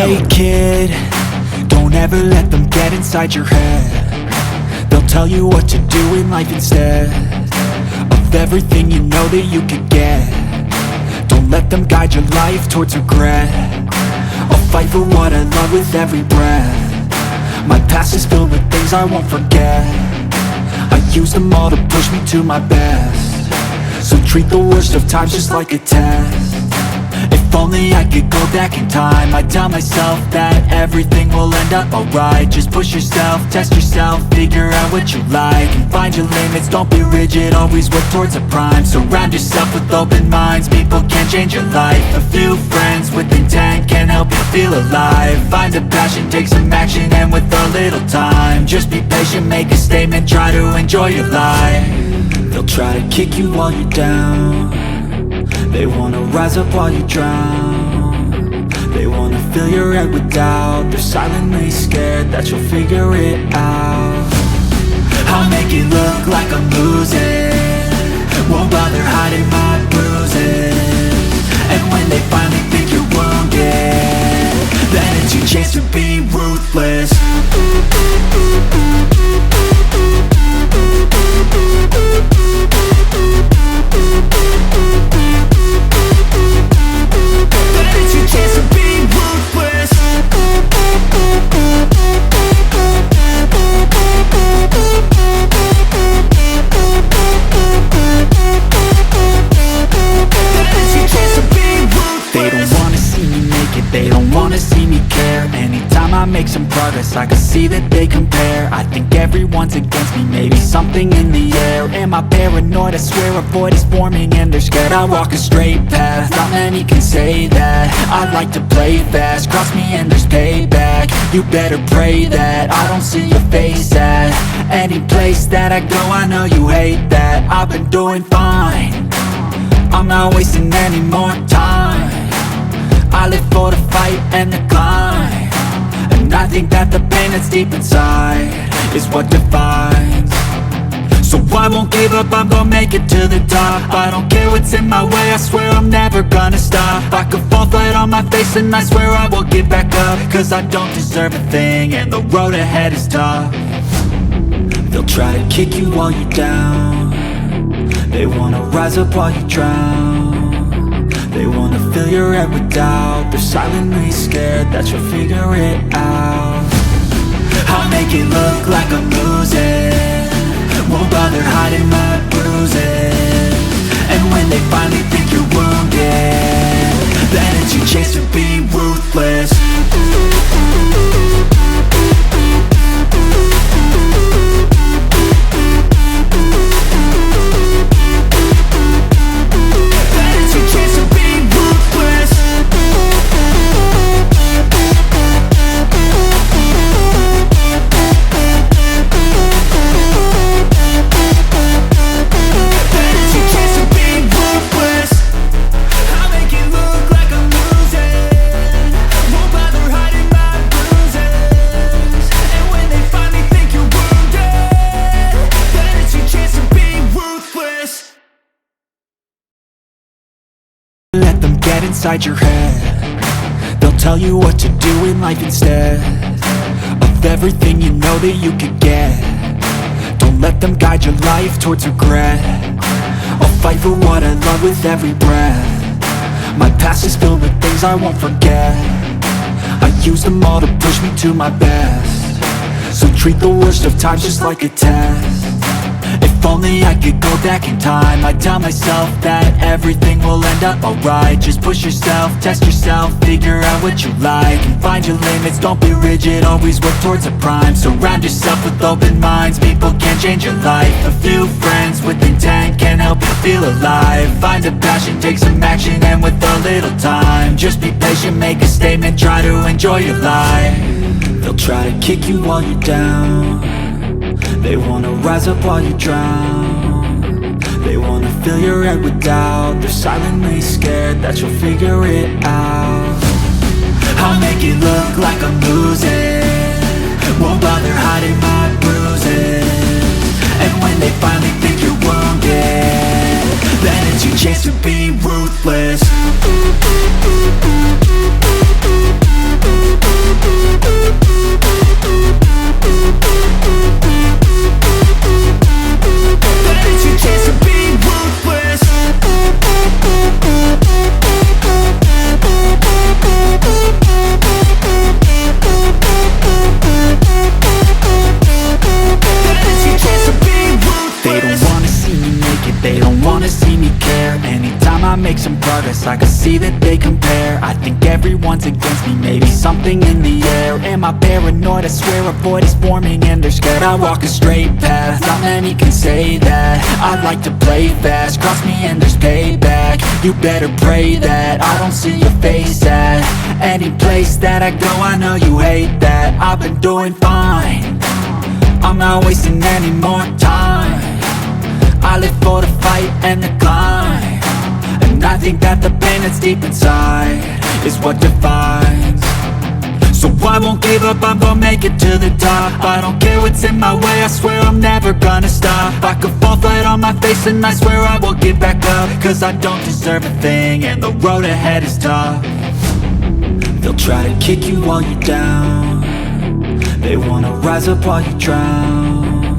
Hey kid, don't ever let them get inside your head. They'll tell you what to do in life instead of everything you know that you could get. Don't let them guide your life towards regret. I'll fight for what I love with every breath. My past is filled with things I won't forget. I use them all to push me to my best. So treat the worst of times just like a test. If only I could go back in time, I'd tell myself that everything will end up alright. Just push yourself, test yourself, figure out what you like, and find your limits, don't be rigid, always work towards a prime. Surround yourself with open minds, people can change your life. A few friends with intent can help you feel alive. Find a passion, take some action, and with a little time, just be patient, make a statement, try to enjoy your life. They'll try to kick you while you're down. They wanna rise up while you drown. They wanna fill your head with doubt. They're silently scared that you'll figure it out. I'll make it look like I'm losing, won't bother hiding my bruises. And when they finally think you're wounded, then it's your chance to be ruthless. They don't wanna see me care. Anytime I make some progress, I can see that they compare. I think everyone's against me, maybe something in the air. Am I paranoid? I swear a void is forming and they're scared. I walk a straight path, not many can say that. I like to play fast, cross me and there's payback. You better pray that I don't see your face at any place that I go. I know you hate that. I've been doing fine, I'm not wasting any more time. I live for the fight and the climb, and I think that the pain that's deep inside is what defines. So I won't give up, I'm gonna make it to the top. I don't care what's in my way, I swear I'm never gonna stop. I could fall flat on my face and I swear I will get back up, cause I don't deserve a thing and the road ahead is tough. They'll try to kick you while you're down. They wanna rise up while you drown. They wanna fill your head with doubt. They're silently scared that you'll figure it out. I'll make it look like I'm losing, won't bother hiding my bruises. And when they finally think you're wounded, then it's your chance to be ruthless. Let them get inside your head. They'll tell you what to do in life instead of everything you know that you could get. Don't let them guide your life towards regret. I'll fight for what I love with every breath. My past is filled with things I won't forget. I use them all to push me to my best. So treat the worst of times just like a test. If only I could go back in time, I'd tell myself that everything will end up alright. Just push yourself, test yourself, figure out what you like, and find your limits, don't be rigid, always work towards a prime. Surround yourself with open minds, people can change your life. A few friends with intent can help you feel alive. Find a passion, take some action, and with a little time, just be patient, make a statement, try to enjoy your life. They'll try to kick you while you're down. They wanna rise up while you drown. They wanna fill your head with doubt. They're silently scared that you'll figure it out. I'll make it look like I'm losing, won't bother hiding my bruises. And when they finally think you're wounded, then it's your chance to be ruthless. wanna see me care. Anytime I make some progress, I can see that they compare. I think everyone's against me, maybe something in the air. Am I paranoid? I swear a void is forming and they're scared. I walk a straight path, not many can say that. I like to play fast, cross me and there's payback. You better pray that I don't see your face at any place that I go. I know you hate that. I've been doing fine, I'm not wasting any more time. I live for the fight and the climb, and I think that the pain that's deep inside is what defines. So I won't give up, I'm gonna make it to the top. I don't care what's in my way, I swear I'm never gonna stop. I could fall flat on my face and I swear I will get back up, cause I don't deserve a thing and the road ahead is tough. They'll try to kick you while you're down, they wanna rise up while you drown.